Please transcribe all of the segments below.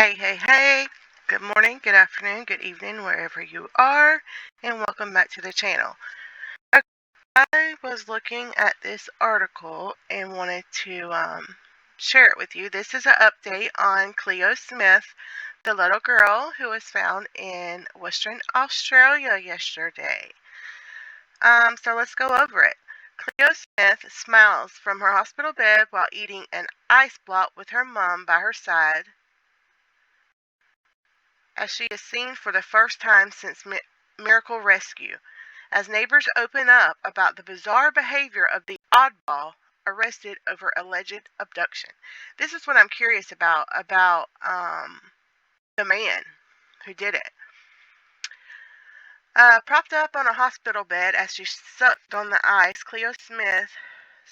Hey, hey, hey. Good morning, good afternoon, good evening, wherever you are, and welcome back to the channel. I was looking at this article and wanted to share it with you. This is an update on Cleo Smith, the little girl who was found in Western Australia yesterday. So let's go over it. Cleo Smith smiles from her hospital bed while eating an ice block with her mom by her side as she is seen for the first time since Miracle Rescue, as neighbors open up about the bizarre behavior of the oddball arrested over alleged abduction. This is what I'm curious about the man who did it. Propped up on a hospital bed as she sucked on the ice, Cleo Smith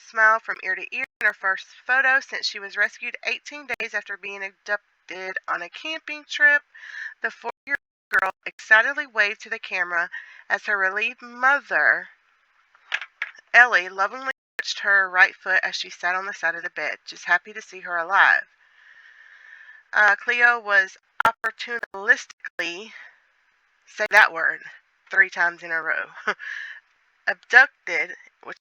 smiled from ear to ear in her first photo since she was rescued 18 days after being abducted on a camping trip. The 4-year-old girl excitedly waved to the camera as her relieved mother, Ellie, lovingly touched her right foot as she sat on the side of the bed, just happy to see her alive. Cleo was opportunistically, say that word 3 times in a row, abducted, which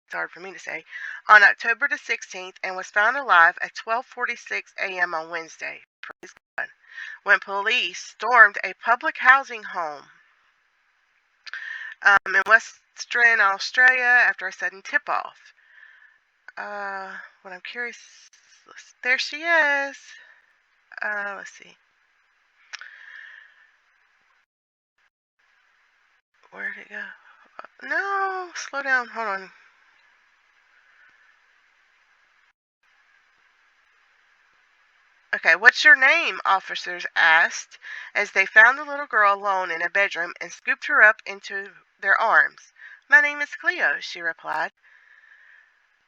is hard for me to say, on October the 16th and was found alive at 12:46 a.m. on Wednesday. Praise God. When police stormed a public housing home in Western Australia after a sudden tip-off. What I'm curious, there she is. Let's see. Where'd it go? No, slow down. Hold on. Okay, what's your name? Officers asked as they found the little girl alone in a bedroom and scooped her up into their arms. My name is Cleo, she replied.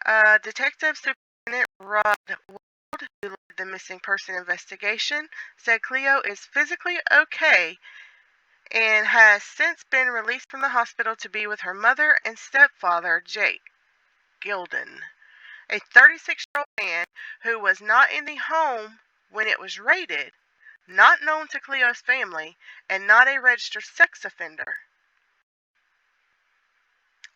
Detective Superintendent Rod Wald, who led the missing person investigation, said Cleo is physically okay and has since been released from the hospital to be with her mother and stepfather, Jake Gilden, a 36-year-old man who was not in the home when it was raided, not known to Cleo's family, and not a registered sex offender,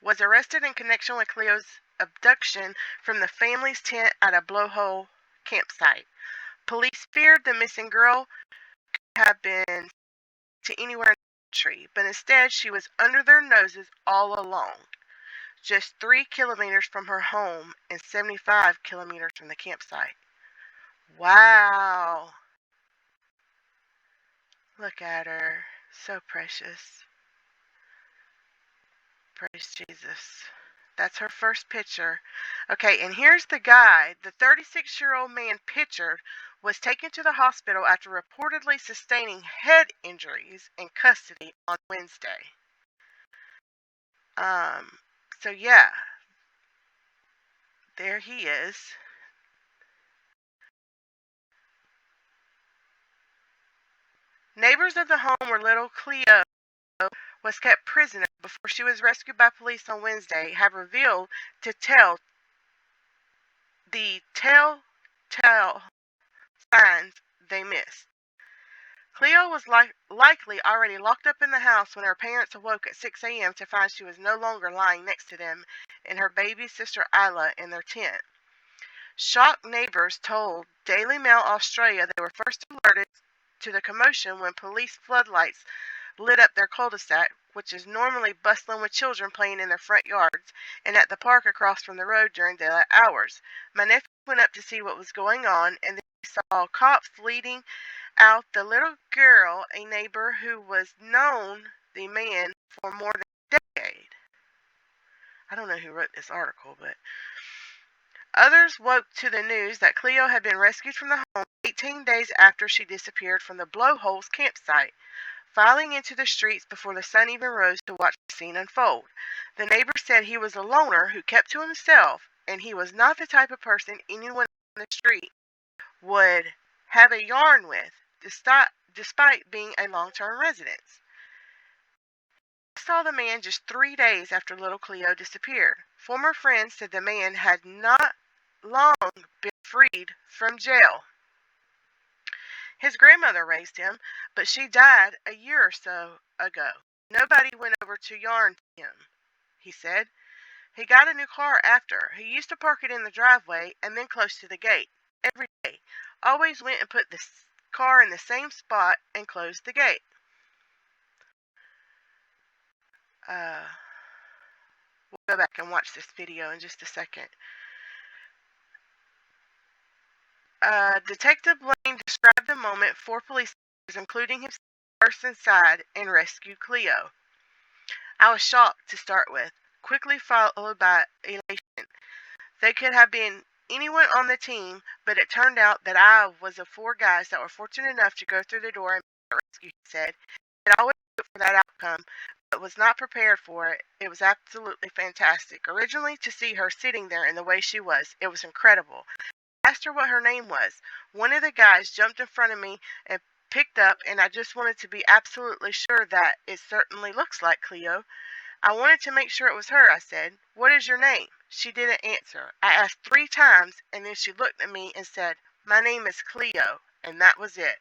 was arrested in connection with Cleo's abduction from the family's tent at a blowhole campsite. Police feared the missing girl could have been to anywhere in the country, but instead she was under their noses all along, just 3 kilometers from her home and 75 kilometers from the campsite. Wow. Look at her. So precious. Praise Jesus. That's her first picture. Okay, and here's the guy. The 36-year-old man pictured was taken to the hospital after reportedly sustaining head injuries in custody on Wednesday. So yeah, there he is. Neighbors of the home where little Cleo was kept prisoner before she was rescued by police on Wednesday have revealed to tell the telltale signs they missed. Cleo was likely already locked up in the house when her parents awoke at 6 a.m. to find she was no longer lying next to them and her baby sister Isla in their tent. Shocked neighbors told Daily Mail Australia they were first alerted to the commotion when police floodlights lit up their cul-de-sac, which is normally bustling with children playing in their front yards and at the park across from the road during daylight hours. My nephew went up to see what was going on, and then he saw cops leading out the little girl, a neighbor who was known the man for more than a decade. I don't know who wrote this article, but others woke to the news that Cleo had been rescued from the home 18 days after she disappeared from the Blowholes campsite, filing into the streets before the sun even rose to watch the scene unfold. The neighbor said he was a loner who kept to himself, and he was not the type of person anyone on the street would have a yarn with, despite being a long-term resident. I saw the man just 3 days after little Cleo disappeared. Former friends said the man had not long been freed from jail. His grandmother raised him, but she died a year or so ago. Nobody went over to yarn him, he said. He got a new car after. He used to park it in the driveway and then close to the gate. Every day. Always went and put the car in the same spot and closed the gate. We'll go back and watch this video in just a second. Detective Blaine described the moment 4 police officers, including himself, burst inside and rescued Cleo. I was shocked to start with, quickly followed by elation. They could have been anyone on the team, but it turned out that I was of 4 guys that were fortunate enough to go through the door and be rescued, he said. I always hoped for that outcome, but was not prepared for it. It was absolutely fantastic. Originally, to see her sitting there in the way she was, it was incredible. I asked her what her name was. One of the guys jumped in front of me and picked up, and I just wanted to be absolutely sure that it certainly looks like Cleo. I wanted to make sure it was her, I said. What is your name? She didn't answer. I asked 3 times, and then she looked at me and said, My name is Cleo, and that was it.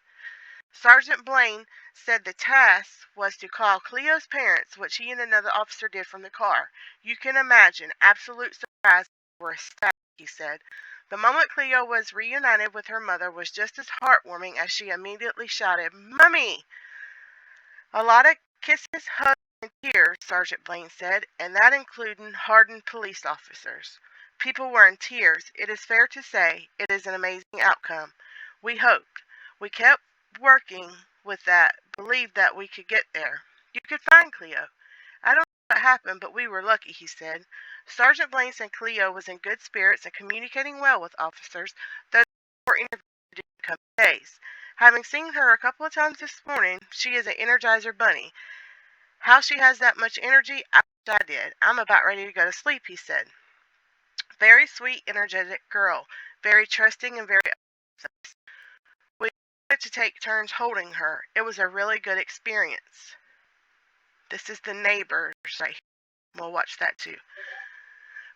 Sergeant Blaine said the task was to call Cleo's parents, which he and another officer did from the car. You can imagine absolute surprise. They were ecstatic, he said. The moment Cleo was reunited with her mother was just as heartwarming as she immediately shouted, Mummy! A lot of kisses, hugs, and tears, Sergeant Blaine said, and that included hardened police officers. People were in tears. It is fair to say it is an amazing outcome. We hoped. We kept working with that, believed that we could get there. You could find Cleo. I don't know what happened, but we were lucky, he said. Sergeant Blaine said Cleo was in good spirits and communicating well with officers, though more interviews in the coming days. Having seen her a couple of times this morning, she is an Energizer bunny. How she has that much energy, I wish I did. I'm about ready to go to sleep, he said. Very sweet, energetic girl. Very trusting and very obsessed. We wanted to take turns holding her. It was a really good experience. This is the neighbors right here. We'll watch that too.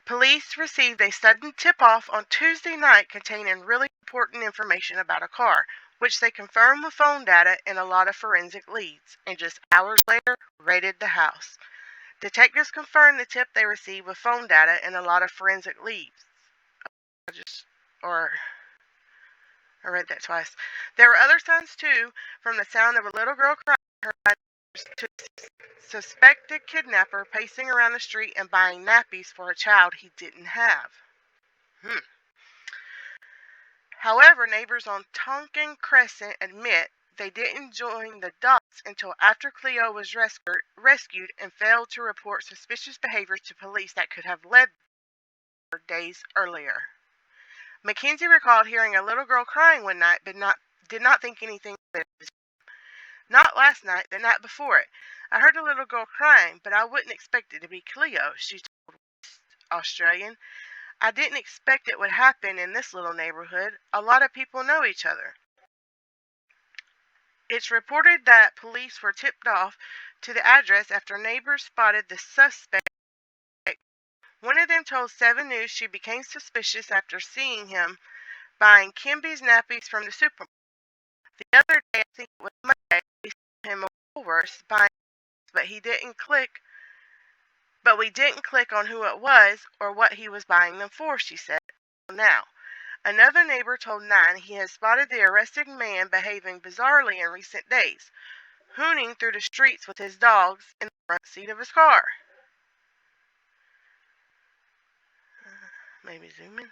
Police received a sudden tip-off on Tuesday night containing really important information about a car, which they confirmed with phone data and a lot of forensic leads, and just hours later raided the house. Detectives confirmed the tip they received with phone data and a lot of forensic leads. I read that twice. There were other signs too, from the sound of a little girl crying heard by to suspected kidnapper pacing around the street and buying nappies for a child he didn't have. However, neighbors on Tonkin Crescent admit they didn't join the dots until after Cleo was rescued and failed to report suspicious behavior to police that could have led her days earlier. Mackenzie recalled hearing a little girl crying one night, but did not think anything of it. Not last night, the night before it. I heard a little girl crying, but I wouldn't expect it to be Cleo, she told Australian. I didn't expect it would happen in this little neighborhood. A lot of people know each other. It's reported that police were tipped off to the address after neighbors spotted the suspect. One of them told 7 News she became suspicious after seeing him buying Kimby's nappies from the supermarket. The other day, I think it was Monday, we saw him at Woolworths buying, but we didn't click on who it was or what he was buying them for, she said. Now, another neighbor told 9 he has spotted the arrested man behaving bizarrely in recent days, hooning through the streets with his dogs in the front seat of his car. Maybe zoom in.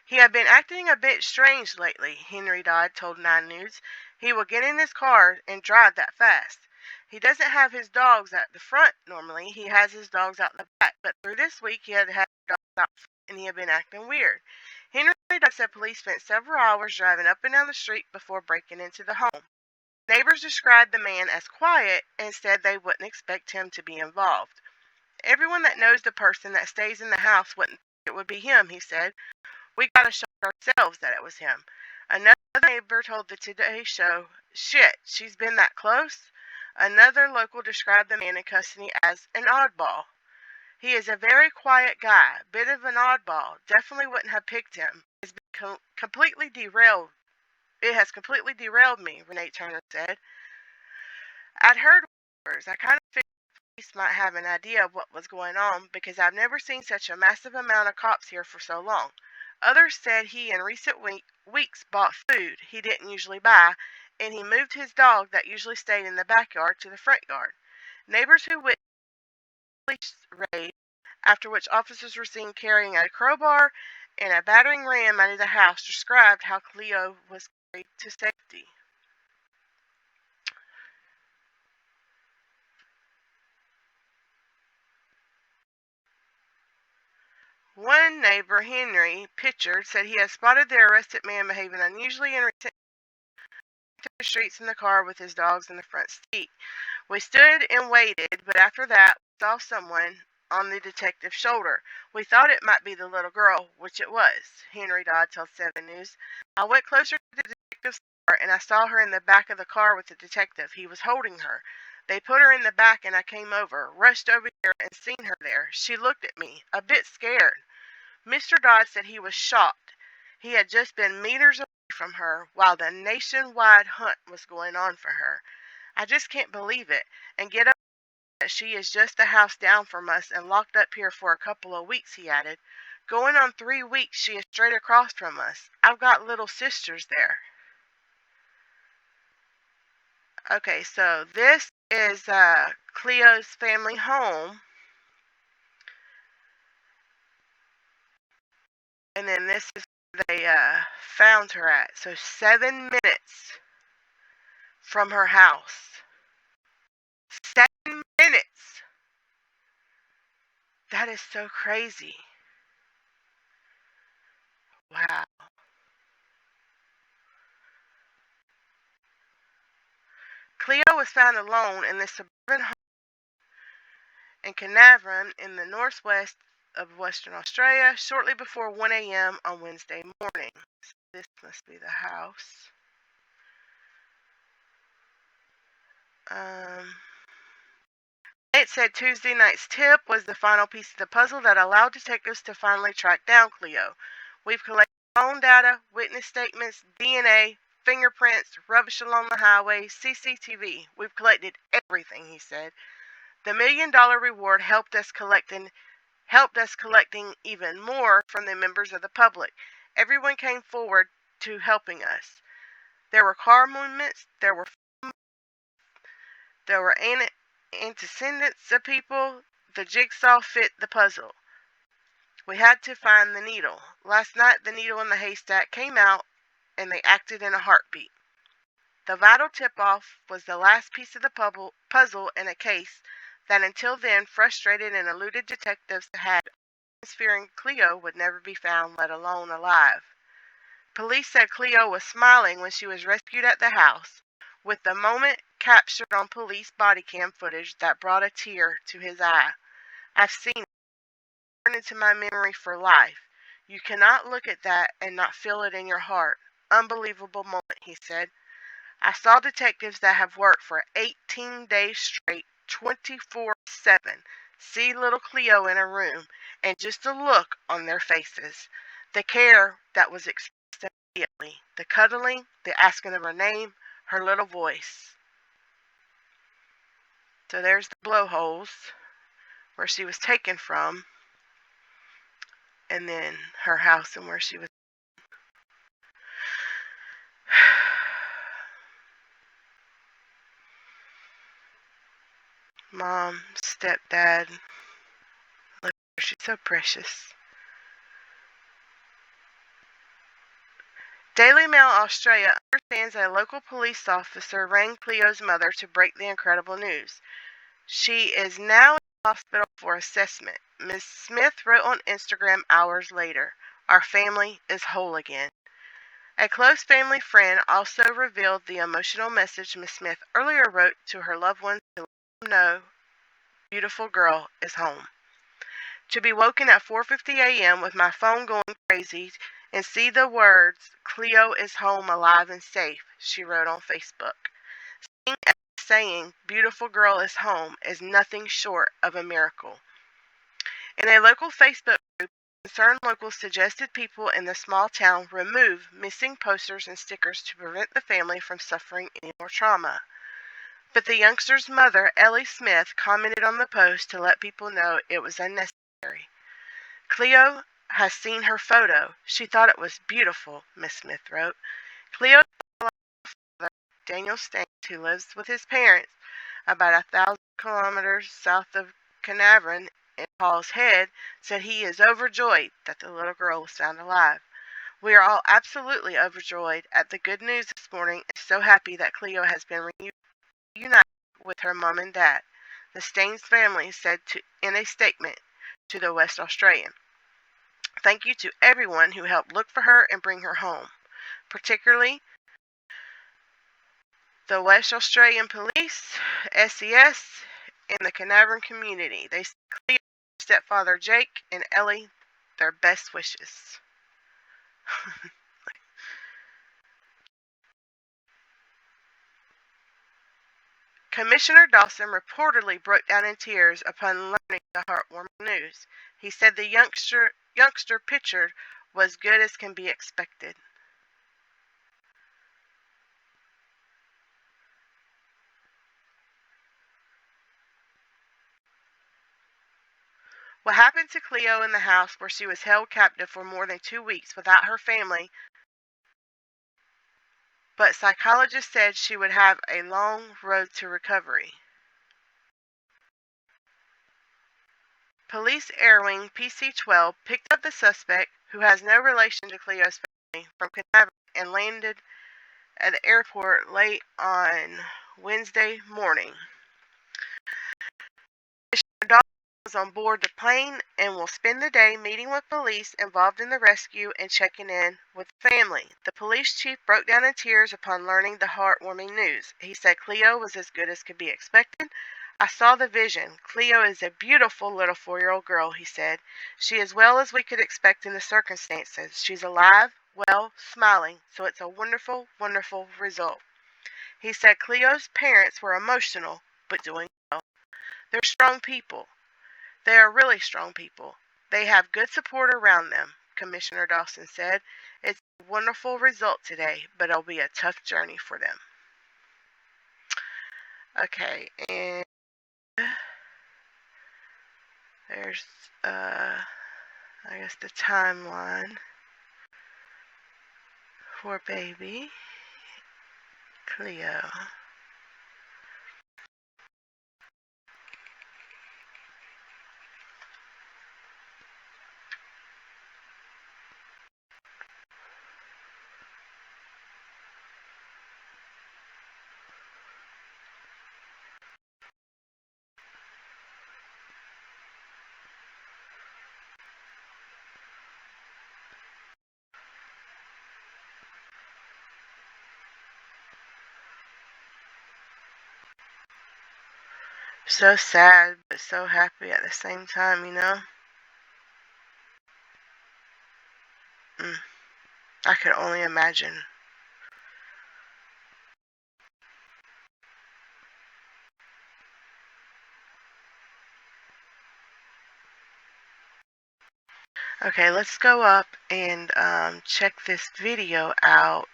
He had been acting a bit strange lately, Henry Dodd told 9 News. He will get in his car and drive that fast. He doesn't have his dogs at the front normally. He has his dogs out the back. But through this week, he had dogs out front and he had been acting weird. Henry Dodd said police spent several hours driving up and down the street before breaking into the home. Neighbors described the man as quiet and said they wouldn't expect him to be involved. Everyone that knows the person that stays in the house wouldn't think it would be him, he said. We gotta show ourselves that it was him. Another neighbor told the Today Show, shit, she's been that close? Another local described the man in custody as an oddball. He is a very quiet guy, bit of an oddball. Definitely wouldn't have picked him. He's been completely derailed, It has completely derailed me, Renee Turner said. I'd heard whispers. I kind of figured the police might have an idea of what was going on because I've never seen such a massive amount of cops here for so long. Others said he in recent weeks bought food he didn't usually buy, and he moved his dog that usually stayed in the backyard to the front yard. Neighbors who witnessed the police raid, after which officers were seen carrying a crowbar and a battering ram out of the house, described how Cleo was carried to safety. One neighbor, Henry Pitchard, said he had spotted the arrested man behaving unusually and returned to the streets in the car with his dogs in the front seat. We stood and waited, but after that, we saw someone on the detective's shoulder. We thought it might be the little girl, which it was, Henry Dodd told 7 News. I went closer to the detective's car, and I saw her in the back of the car with the detective. He was holding her. They put her in the back, and I came over, rushed over here, and seen her there. She looked at me, a bit scared. Mr. Dodd said he was shocked. He had just been meters away from her while the nationwide hunt was going on for her. I just can't believe it, and get up that she is just a house down from us and locked up here for a couple of weeks, he added. Going on 3 weeks, she is straight across from us. I've got little sisters there. Okay, so this is Cleo's family home. And then this is where they found her at. So 7 minutes from her house. 7 minutes! That is so crazy. Wow. Cleo was found alone in this suburban home in Carnarvon in the northwest of Western Australia shortly before 1 a.m. on Wednesday morning. So this must be the house. It said Tuesday night's tip was the final piece of the puzzle that allowed detectives to finally track down Cleo. We've collected phone data, witness statements, DNA, fingerprints, rubbish along the highway, CCTV. We've collected everything, he said. The $1 million reward helped us collecting even more from the members of the public. Everyone came forward to helping us. There were car movements, there were antecedents of people. The jigsaw fit the puzzle. We had to find the needle. Last night, the needle in the haystack came out, and they acted in a heartbeat. The vital tip-off was the last piece of the puzzle in a case that until then frustrated and eluded detectives had fearing Cleo would never be found, let alone alive. Police said Cleo was smiling when she was rescued at the house, with the moment captured on police body cam footage that brought a tear to his eye. I've seen it turn into my memory for life. You cannot look at that and not feel it in your heart. Unbelievable moment, he said. I saw detectives that have worked for 18 days straight, 24/7, see little Cleo in a room, and just the look on their faces, the care that was expressed immediately, the cuddling, the asking of her name, her little voice. So there's the blowholes where she was taken from, and then her house and where she was. Mom, stepdad, look, she's so precious. Daily Mail Australia understands a local police officer rang Cleo's mother to break the incredible news. She is now in the hospital for assessment. Ms. Smith wrote on Instagram hours later, "Our family is whole again." A close family friend also revealed the emotional message Ms. Smith earlier wrote to her loved ones to let them know, "Beautiful girl is home." To be woken at 4:50 a.m. with my phone going crazy and see the words, "Cleo is home, alive and safe," she wrote on Facebook. Saying, "Beautiful girl is home," is nothing short of a miracle. In a local Facebook group, Concerned locals suggested people in the small town remove missing posters and stickers to prevent the family from suffering any more trauma. But the youngster's mother, Ellie Smith, commented on the post to let people know it was unnecessary. Cleo has seen her photo. She thought it was beautiful, Miss Smith wrote. Cleo's father, Daniel Staines, who lives with his parents about 1,000 kilometers south of Carnarvon in Paul's Head, said he is overjoyed that the little girl was found alive. We are all absolutely overjoyed at the good news this morning and so happy that Cleo has been reunited with her mom and dad, the Staines family said in a statement to the West Australian. Thank you to everyone who helped look for her and bring her home, particularly the West Australian Police, SES, and the Carnarvon community. They sent Cleo's stepfather Jake and Ellie their best wishes. Commissioner Dawson reportedly broke down in tears upon learning the heartwarming news. He said the youngster pictured was good as can be expected. What happened to Cleo in the house where she was held captive for more than 2 weeks without her family, but psychologists said she would have a long road to recovery. Police Air Wing PC-12 picked up the suspect, who has no relation to Cleo's family, from Carnarvon and landed at the airport late on Wednesday morning. Commissioner Dawson was on board the plane and will spend the day meeting with police involved in the rescue and checking in with the family. The police chief broke down in tears upon learning the heartwarming news. He said Cleo was as good as could be expected. I saw the vision. Cleo is a beautiful little 4-year-old girl, he said. She is well as we could expect in the circumstances. She's alive, well, smiling, so it's a wonderful, wonderful result. He said Cleo's parents were emotional, but doing well. They're strong people. They are really strong people. They have good support around them, Commissioner Dawson said. It's a wonderful result today, but it'll be a tough journey for them. Okay, and there's, I guess the timeline for baby Cleo. So sad, but so happy at the same time, you know? I could only imagine. Okay, let's go up and check this video out.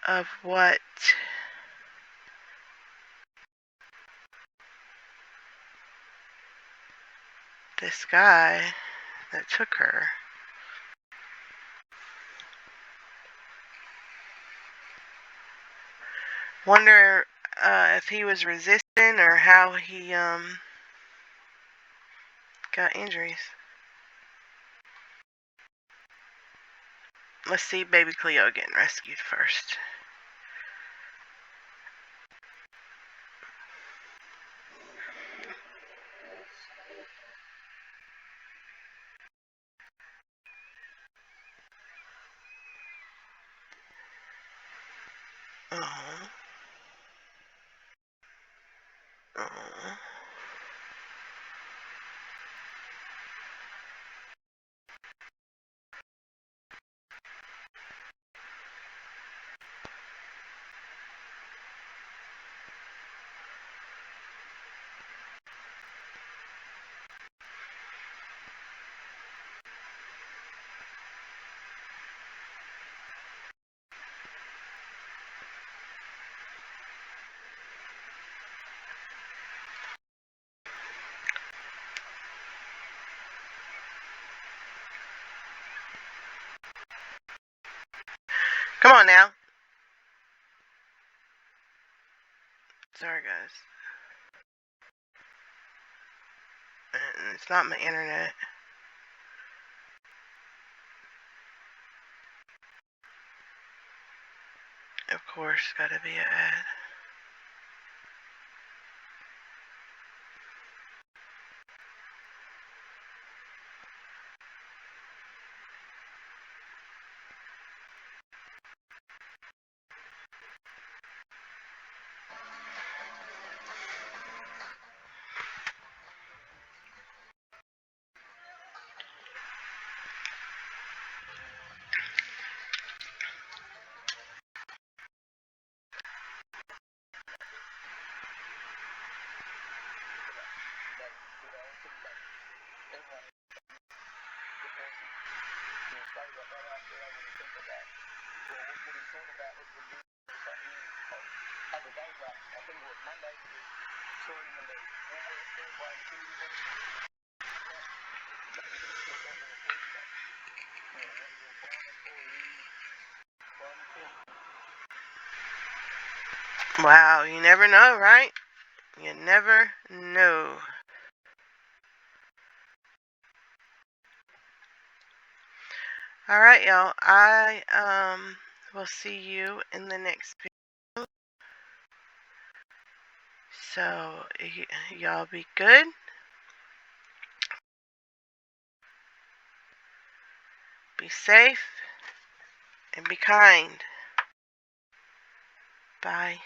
Of what this guy that took her. Wonder if he was resistant or how he got injuries. Let's see baby Cleo getting rescued first. Oh. Oh. Come on now. Sorry, guys. And it's not my internet. Of course, gotta be an ad. Wow, you never know, right? You never know. All right, y'all. I will see you in the next video. So y'all be good. Be safe and be kind. Bye.